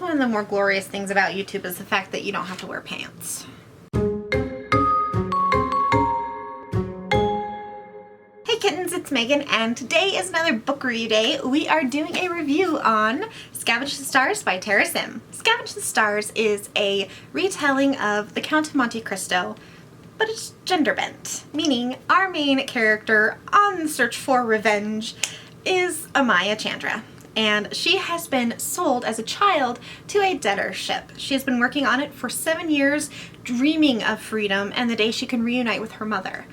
one of the more glorious things about YouTube is the fact that you don't have to wear pants. Hey kittens, it's Megan, and today is another book review day. We are doing a review on Scavenge the Stars by Tara Sim. Scavenge the Stars is a retelling of the Count of Monte Cristo, but it's gender bent, meaning our main character on the search for revenge is Amaya Chandra, and she has been sold as a child to a debtor ship. She has been working on it for 7 years, dreaming of freedom and the day she can reunite with her mother.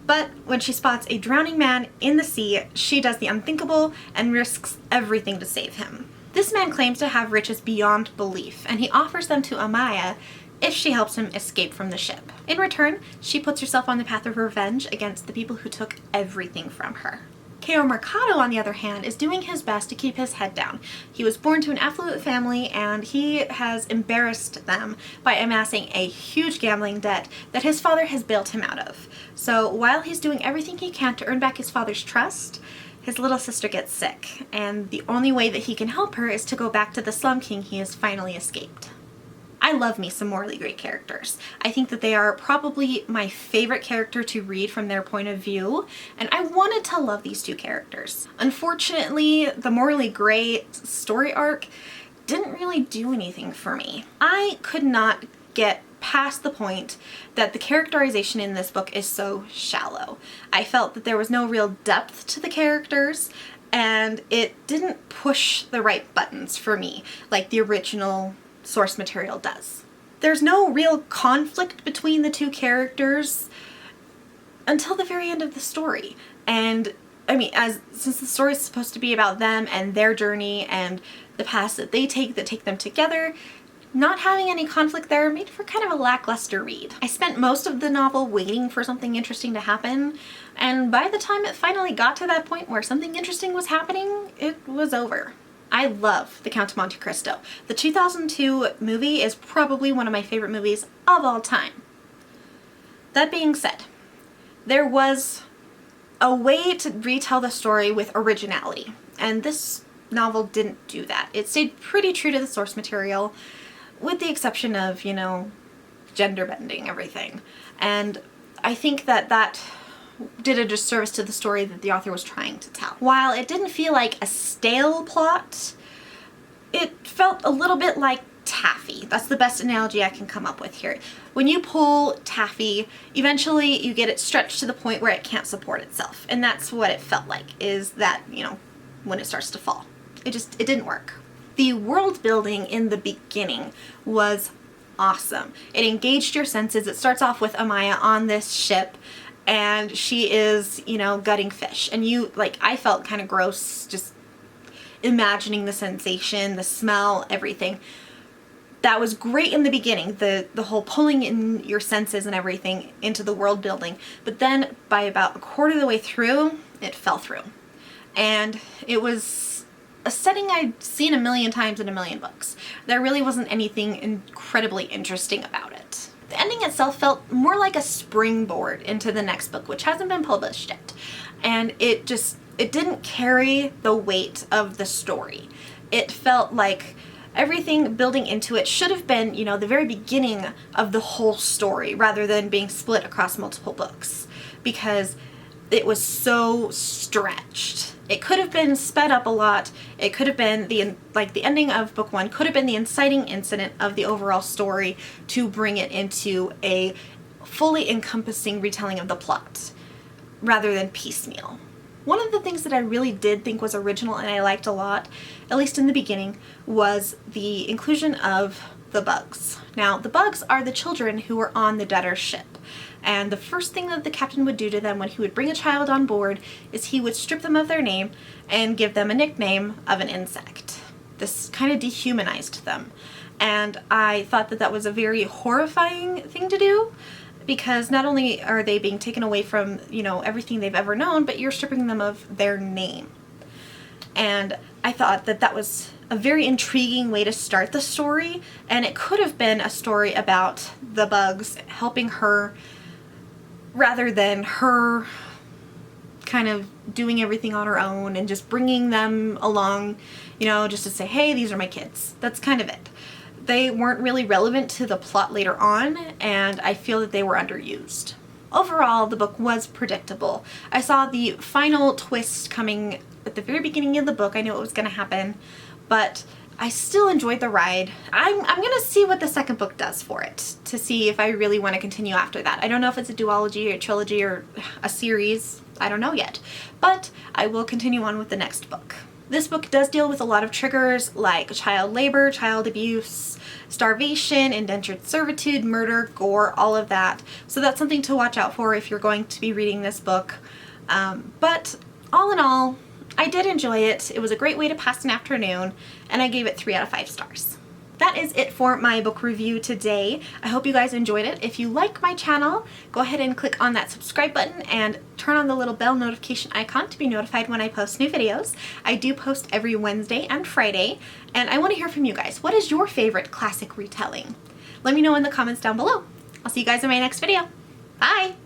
But when she spots a drowning man in the sea, she does the unthinkable and risks everything to save him. This man claims to have riches beyond belief, and he offers them to Amaya if she helps him escape from the ship. In return, she puts herself on the path of revenge against the people who took everything from her. K.O. Mercado, on the other hand, is doing his best to keep his head down. He was born to an affluent family, and he has embarrassed them by amassing a huge gambling debt that his father has bailed him out of. So while he's doing everything he can to earn back his father's trust, his little sister gets sick, and the only way that he can help her is to go back to the Slum King he has finally escaped. I love me some morally great characters. I think that they are probably my favorite character to read from their point of view, and I wanted to love these two characters. Unfortunately, the morally great story arc didn't really do anything for me. I could not get past the point that the characterization in this book is so shallow. I felt that there was no real depth to the characters, and it didn't push the right buttons for me like the original source material does. There's no real conflict between the two characters until the very end of the story. And I mean, since the story is supposed to be about them and their journey and the paths that they take that take them together, not having any conflict there made for kind of a lackluster read. I spent most of the novel waiting for something interesting to happen, and by the time it finally got to that point where something interesting was happening, it was over. I love The Count of Monte Cristo. The 2002 movie is probably one of my favorite movies of all time. That being said, there was a way to retell the story with originality, and this novel didn't do that. It stayed pretty true to the source material, with the exception of, you know, gender bending everything. And I think that did a disservice to the story that the author was trying to tell. While it didn't feel like a stale plot, it felt a little bit like taffy. That's the best analogy I can come up with here. When you pull taffy, eventually you get it stretched to the point where it can't support itself. And that's what it felt like, is that, you know, when it starts to fall. It didn't work. The world building in the beginning was awesome. It engaged your senses. It starts off with Amaya on this ship, and she is, you know, gutting fish. And I felt kind of gross just imagining the sensation, the smell, everything. That was great in the beginning, the whole pulling in your senses and everything into the world building. But then by about a quarter of the way through, it fell through. And it was a setting I'd seen a million times in a million books. There really wasn't anything incredibly interesting about it. The ending itself felt more like a springboard into the next book, which hasn't been published yet. And it didn't carry the weight of the story. It felt like everything building into it should have been, you know, the very beginning of the whole story rather than being split across multiple books, because it was so stretched. It could have been sped up a lot. It could have been the ending of book one could have been the inciting incident of the overall story to bring it into a fully encompassing retelling of the plot rather than piecemeal. One of the things that I really did think was original and I liked a lot, at least in the beginning, was the inclusion of the bugs. Now, the bugs are the children who were on the debtor's ship. And the first thing that the captain would do to them when he would bring a child on board is he would strip them of their name and give them a nickname of an insect. This kind of dehumanized them. And I thought that was a very horrifying thing to do, because not only are they being taken away from, you know, everything they've ever known, but you're stripping them of their name. And I thought that was a very intriguing way to start the story, and it could have been a story about the bugs helping her rather than her kind of doing everything on her own and just bringing them along, you know, just to say, hey, these are my kids. That's kind of it. They weren't really relevant to the plot later on, and I feel that they were underused. Overall, the book was predictable. I saw the final twist coming at the very beginning of the book. I knew it was going to happen, but I still enjoyed the ride. I'm going to see what the second book does for it to see if I really want to continue after that. I don't know if it's a duology or a trilogy or a series. I don't know yet, but I will continue on with the next book. This book does deal with a lot of triggers like child labor, child abuse, starvation, indentured servitude, murder, gore, all of that. So that's something to watch out for if you're going to be reading this book. But all in all, I did enjoy it. It was a great way to pass an afternoon, and I gave it 3 out of 5 stars. That is it for my book review today. I hope you guys enjoyed it. If you like my channel, go ahead and click on that subscribe button and turn on the little bell notification icon to be notified when I post new videos. I do post every Wednesday and Friday, and I want to hear from you guys. What is your favorite classic retelling? Let me know in the comments down below. I'll see you guys in my next video. Bye!